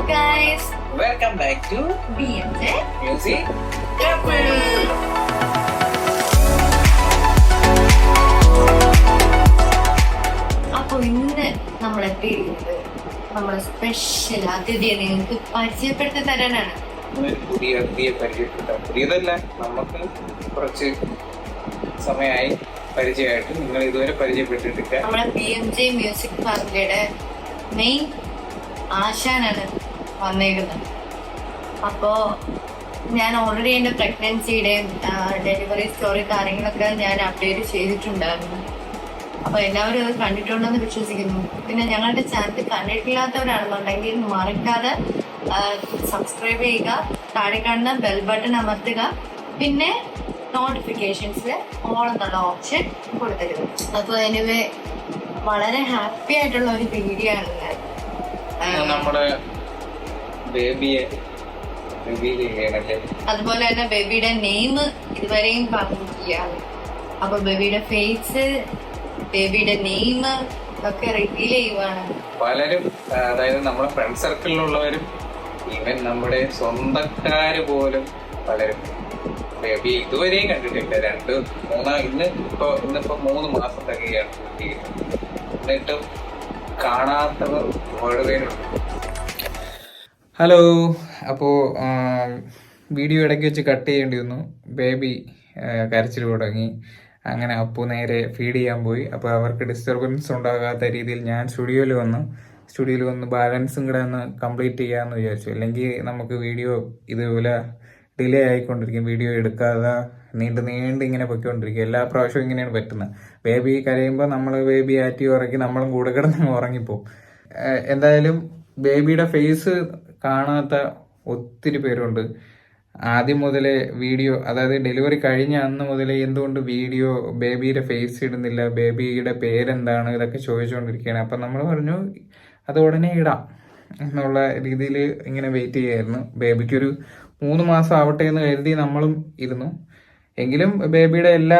guys. Welcome back to BMJ Music Couple. അപ്പോൾ ഇന്ന് നമ്മൾ എത്തിയിരിക്കുന്നത് നമ്മളെ സ്പെഷ്യൽ അതിഥിയെ നിങ്ങൾക്ക് പരിചയപ്പെടുത്തി തരാനാണ്. പുതിയ അതിഥിയെ പരിചയപ്പെടുത്താം. പുതിയതല്ല, നമുക്ക് കുറച്ച് സമയമായി പരിചയമായിട്ട്. നിങ്ങൾ ഇതുവരെ പരിചയപ്പെട്ടിട്ടില്ല. നമ്മുടെ BMJ മ്യൂസിക് ഫാമിലിയുടെ മെയിൻ ആശാനാണ് വന്നേക്കുന്നത്. അപ്പോൾ ഞാൻ ഓൾറെഡി എൻ്റെ പ്രഗ്നൻസിയുടെയും ഡെലിവറി സ്റ്റോറി കാര്യങ്ങളൊക്കെ ഞാൻ അപ്ഡേറ്റ് ചെയ്തിട്ടുണ്ടായിരുന്നു. അപ്പോൾ എല്ലാവരും അത് കണ്ടിട്ടുണ്ടെന്ന് വിശ്വസിക്കുന്നു. പിന്നെ ഞങ്ങളുടെ ചാനൽ കണ്ടിട്ടില്ലാത്തവരാണെന്നുണ്ടെങ്കിൽ മറക്കാതെ സബ്സ്ക്രൈബ് ചെയ്യുക, താഴെ കാണുന്ന ബെൽ ബട്ടൺ അമർത്തുക, പിന്നെ നോട്ടിഫിക്കേഷൻസിൽ ഓൾ എന്നുള്ള ഓപ്ഷൻ കൊടുത്തരുത്. അപ്പോൾ എനിവേ വളരെ ഹാപ്പി ആയിട്ടുള്ള ഒരു വീഡിയോ ആണ് നമ്മുടെ ബേബിയെ റിവീൽ ചെയ്യണല്ലേ. അതുപോലെ തന്നെ ബേബിയുടെ നെയിം ഇതുവരെയും പറഞ്ഞിട്ടില്ല. അപ്പൊ ബേബിയുടെ ഫേസ്, ബേബിയുടെ നെയിം ഒക്കെ റിവീൽ ചെയ്യുവാണ്. പലരും, അതായത് നമ്മുടെ ഫ്രണ്ട് സർക്കിളിലുള്ളവരും ഈവൻ നമ്മുടെ സ്വന്തക്കാര് പോലും പലരും ബേബി ഇതുവരെയും കണ്ടിട്ടില്ല. ഇന്നിപ്പോ 3 മാസം തികയാണ്. എന്നിട്ടും കാണാത്തവർ ഒരുപാട് പേരുണ്ട്. ഹലോ, അപ്പോൾ വീഡിയോ ഇടയ്ക്ക് വെച്ച് കട്ട് ചെയ്യേണ്ടി വന്നു. ബേബി കരച്ചിൽ തുടങ്ങി. അങ്ങനെ അപ്പു നേരെ ഫീഡ് ചെയ്യാൻ പോയി. അപ്പോൾ അവർക്ക് ഡിസ്റ്റർബൻസ് ഉണ്ടാകാത്ത രീതിയിൽ ഞാൻ സ്റ്റുഡിയോയിൽ വന്ന് ബാലൻസും കൂടെ ഒന്ന് കംപ്ലീറ്റ് ചെയ്യാമെന്ന് വിചാരിച്ചു. അല്ലെങ്കിൽ നമുക്ക് വീഡിയോ ഇതുപോലെ ഡിലേ ആയിക്കൊണ്ടിരിക്കും. വീഡിയോ എടുക്കാതെ നീണ്ട് ഇങ്ങനെ പൊയ്ക്കൊണ്ടിരിക്കും. എല്ലാ പ്രാവശ്യവും ഇങ്ങനെയാണ് പറ്റുന്നത്. ബേബി കരയുമ്പോൾ നമ്മൾ ബേബി ആറ്റി ഉറക്കി നമ്മളും കൂടെ കിടന്ന് ഉറങ്ങിപ്പോവും. എന്തായാലും ബേബിയുടെ ഫേസ് കാണാത്ത ഒത്തിരി പേരുണ്ട്. ആദ്യം മുതലേ വീഡിയോ, അതായത് ഡെലിവറി കഴിഞ്ഞ അന്ന് മുതലേ എന്തുകൊണ്ട് വീഡിയോ ബേബിയുടെ ഫേസ് ഇടുന്നില്ല, ബേബിയുടെ പേരെന്താണ്, ഇതൊക്കെ ചോദിച്ചുകൊണ്ടിരിക്കുകയാണ്. അപ്പം നമ്മൾ പറഞ്ഞു അത് ഉടനെ ഇടാം എന്നുള്ള രീതിയിൽ ഇങ്ങനെ വെയിറ്റ് ചെയ്യായിരുന്നു. ബേബിക്കൊരു 3 മാസം ആവട്ടെ എന്ന് കരുതി നമ്മളും ഇരുന്നു. എങ്കിലും ബേബിയുടെ എല്ലാ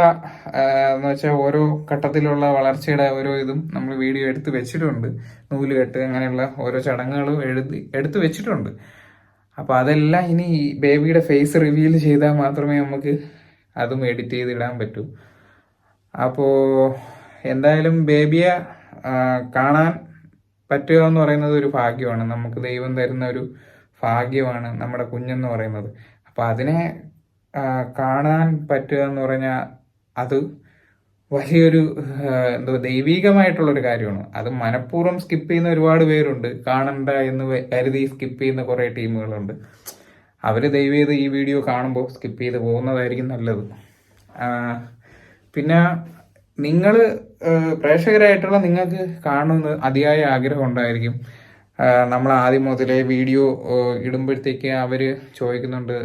എന്ന് വെച്ചാൽ ഓരോ ഘട്ടത്തിലുള്ള വളർച്ചയുടെ ഓരോ ഇതും നമ്മൾ വീഡിയോ എടുത്ത് വെച്ചിട്ടുണ്ട്. നൂലുകെട്ട് അങ്ങനെയുള്ള ഓരോ ചടങ്ങുകളും എടുത്ത് വെച്ചിട്ടുണ്ട്. അപ്പോൾ അതെല്ലാം ഇനി ബേബിയുടെ ഫേസ് റിവീൽ ചെയ്താൽ മാത്രമേ നമുക്ക് അതും എഡിറ്റ് ചെയ്തിടാൻ പറ്റൂ. അപ്പോൾ എന്തായാലും ബേബിയെ കാണാൻ പറ്റുക എന്ന് പറയുന്നത് ഒരു ഭാഗ്യമാണ്. നമുക്ക് ദൈവം തരുന്ന ഒരു ഭാഗ്യമാണ് നമ്മുടെ കുഞ്ഞെന്ന് പറയുന്നത്. അപ്പോൾ അതിനെ കാണാൻ പറ്റുക എന്ന് പറഞ്ഞാൽ അത് വലിയൊരു ദൈവികമായിട്ടുള്ളൊരു കാര്യമാണ്. അത് മനഃപൂർവ്വം സ്കിപ്പ് ചെയ്യുന്ന ഒരുപാട് പേരുണ്ട്. കാണണ്ട എന്ന് കരുതി സ്കിപ്പ് ചെയ്യുന്ന കുറേ ടീമുകളുണ്ട്. അവർ ദയവ് ചെയ്ത് ഈ വീഡിയോ കാണുമ്പോൾ സ്കിപ്പ് ചെയ്ത് പോകുന്നതായിരിക്കും നല്ലത്. പിന്നെ നിങ്ങൾ പ്രേക്ഷകരായിട്ടുള്ള നിങ്ങൾക്ക് കാണുമെന്ന് അതിയായ ആഗ്രഹം ഉണ്ടായിരിക്കും. നമ്മൾ ആദ്യം മുതലേ വീഡിയോ ഇടുമ്പോഴത്തേക്ക് അവർ ചോദിക്കുന്നുണ്ട്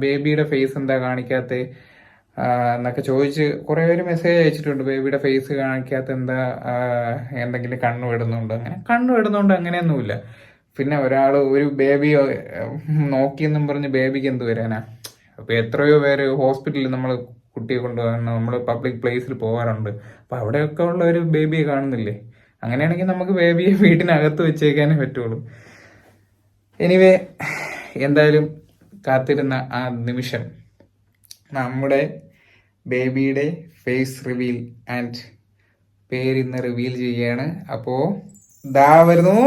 ബേബിയുടെ ഫേസ് എന്താ കാണിക്കാത്ത എന്നൊക്കെ ചോദിച്ച് കുറേ പേര് മെസ്സേജ് അയച്ചിട്ടുണ്ട്. ബേബിയുടെ ഫേസ് കാണിക്കാത്ത എന്താ, എന്തെങ്കിലും കണ്ണു ഇടുന്നുണ്ട് അങ്ങനെയൊന്നുമില്ല. പിന്നെ ഒരു ബേബി നോക്കിയെന്നും പറഞ്ഞ് ബേബിക്ക് എന്ത് വരാനാ? അപ്പോൾ എത്രയോ പേര് ഹോസ്പിറ്റലിൽ നമ്മൾ കുട്ടിയെ കൊണ്ടുപോകാൻ നമ്മൾ പബ്ലിക് പ്ലേസിൽ പോകാറുണ്ട്. അപ്പോൾ അവിടെയൊക്കെ ഉള്ള ഒരു ബേബിയെ കാണുന്നില്ലേ? അങ്ങനെയാണെങ്കിൽ നമുക്ക് ബേബിയെ വീട്ടിനകത്ത് വെച്ചേക്കാനേ പറ്റുള്ളൂ. എനിവേ, എന്തായാലും കാത്തിരുന്ന ആ നിമിഷം നമ്മുടെ ബേബിയുടെ ഫേസ് റിവീൽ ആൻഡ് പേരിന്ന് റിവീൽ ചെയ്യാണ്. അപ്പോൾ ദാ വരുന്നു.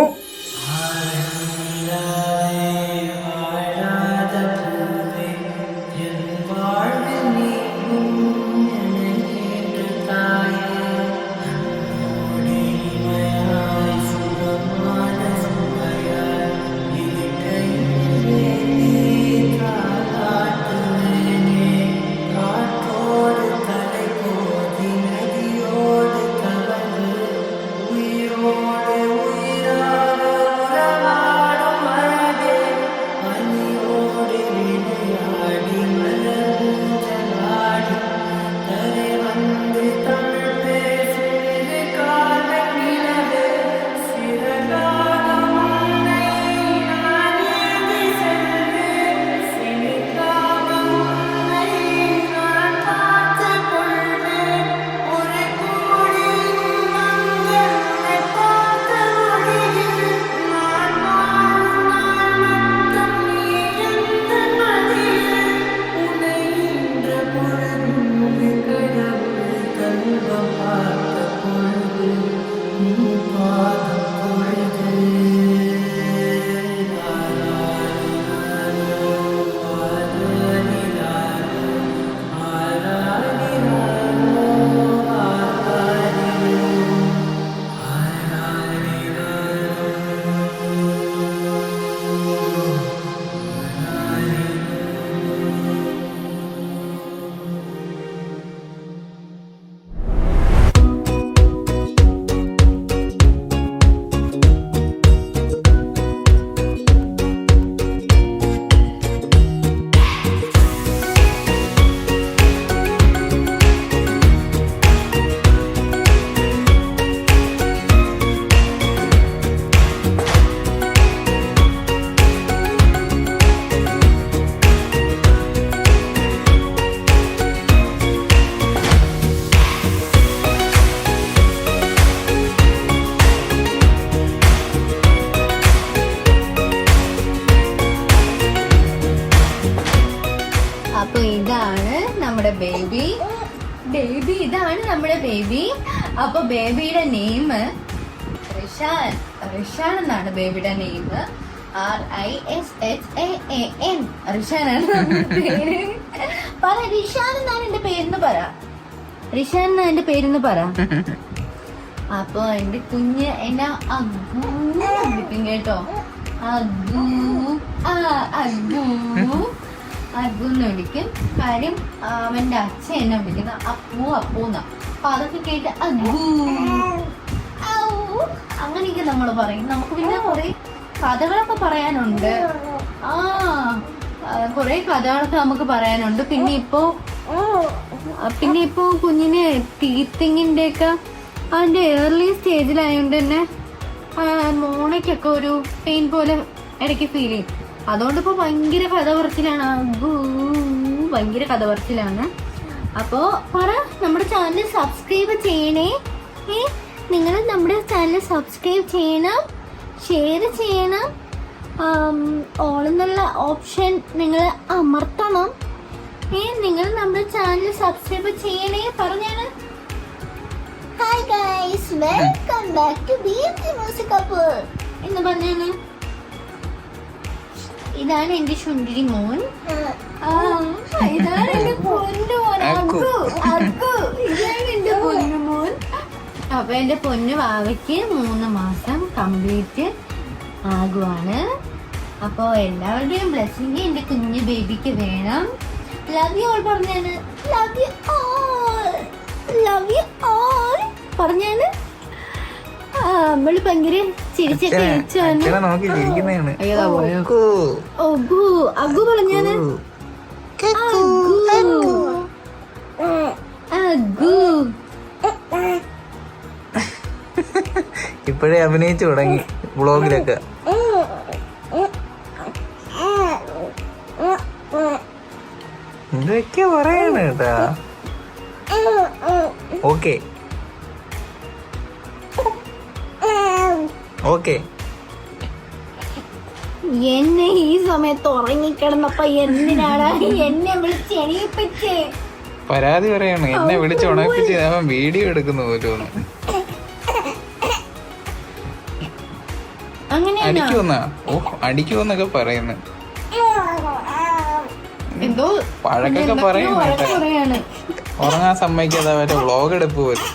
നമ്മുടെ ബേബി. ഇതാണ് നമ്മുടെ ബേബി. അപ്പൊ ബേബിയുടെ നെയിം റിഷാൻ. റിഷാൻ എന്നാണ് ബേബിയുടെ നെയിം. RISHAAN. റിഷാനാണ് പേര്. പറ, റിഷാൻ എന്നാണ് എന്റെ പേരെന്ന് പറ. റിഷാൻ എന്നാ എന്റെ പേരെന്ന് പറ. അപ്പൊ എന്റെ കുഞ്ഞ് എന്നെ അഗ്ഗൂന്ന് വിളിക്കും കേട്ടോ. അഗ്ഗൂ, അഗ്ഗൂന്ന് വിളിക്കും. കാര്യം അവന്റെ അച്ഛൻ എന്നെ വിളിക്കുന്ന അപ്പൂന്ന. അപ്പൊ അതൊക്കെ കേട്ട് അഗ്ഗൂ അങ്ങനെയൊക്കെ നമ്മൾ പറയും. നമുക്ക് പിന്നെ കുറെ കഥകളൊക്കെ പറയാനുണ്ട്. കുറെ കഥകളൊക്കെ നമുക്ക് പറയാനുണ്ട്. പിന്നെ ഇപ്പോ കുഞ്ഞിന് ടീത്തിങ്ങിന്റെ ഒക്കെ അതിന്റെ ഏർലി സ്റ്റേജിലായതുകൊണ്ട് തന്നെ മോണയ്ക്കൊക്കെ ഒരു പെയിൻ പോലെ ഇടയ്ക്ക് ഫീൽ ചെയ്യും. അതുകൊണ്ട് ഇപ്പൊ ഭയങ്കര കഥ പറച്ചിലാണ്. ഭയങ്കര കഥ പറച്ചിലാണ്. അപ്പോ പറ, നമ്മുടെ ചാനൽ സബ്സ്ക്രൈബ് ചെയ്യണേ. നിങ്ങൾ നമ്മുടെ ചാനൽ സബ്സ്ക്രൈബ് ചെയ്യണം, ഷെയർ ചെയ്യണം, ഓൾ എന്നുള്ള ഓപ്ഷൻ നിങ്ങൾ അമർത്തണം. നിങ്ങൾ നമ്മുടെ ചാനൽ സബ്സ്ക്രൈബ് ചെയ്യണേ. പറഞ്ഞാണ് hi guys, welcome back to BMG music couple എന്ന് പറഞ്ഞാണ്. ഇതാണ് എന്റെ ചുണ്ടിരി മോൻ. ഇതാണ് എന്റെ പൊന്നു മോൻ അഗ്ഗു. ഇതാണ് എന്റെ പൊന്നു മോൻ. അപ്പൊ എന്റെ പൊന്നു വാവയ്ക്ക് 3 മാസം കംപ്ലീറ്റ് ആകുവാണ്. അപ്പൊ എല്ലാവരുടെയും ബ്ലെസ്സിങ് എന്റെ കുഞ്ഞു ബേബിക്ക് വേണം. ലവ് യു ഓൾ പറഞ്ഞാണ്. Love you all, love you all പറഞ്ഞാണ്. നമ്മള് ഭയങ്കര ചിരിച്ചൊക്കെ അഗ്ഗു പറഞ്ഞാണ്. അഗ്ഗു ഇപ്പോഴേ അഭിനയിച്ചു തുടങ്ങി വ്ളോഗിലൊക്കെ. എന്തൊക്കെ പറയാണ് കേട്ടാ. Okay okay. എന്നെ ഈ സമയത്ത് ഉറങ്ങിക്കിടന്നപ്പോ എന്തിനാണ് എന്നെ വിളിച്ച് എണീപ്പിച്ചേ? പരാതി പറയാണ്. എന്നെ വിളിച്ച് ഉണർപ്പിച്ച് അവൻ വീഡിയോ എടുക്കുന്ന പോലും. അടിക്കുമെന്നൊക്കെ പറയുന്നു. എന്തോ പഴക്കൊക്കെ പറയുന്നു. ഉറങ്ങാൻ സമ്മതിക്കാതെ അവരുടെ വ്ളോഗ് എടുപ്പ് പോലും.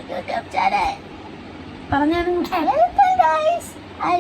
YouTube channel. Welcome guys. I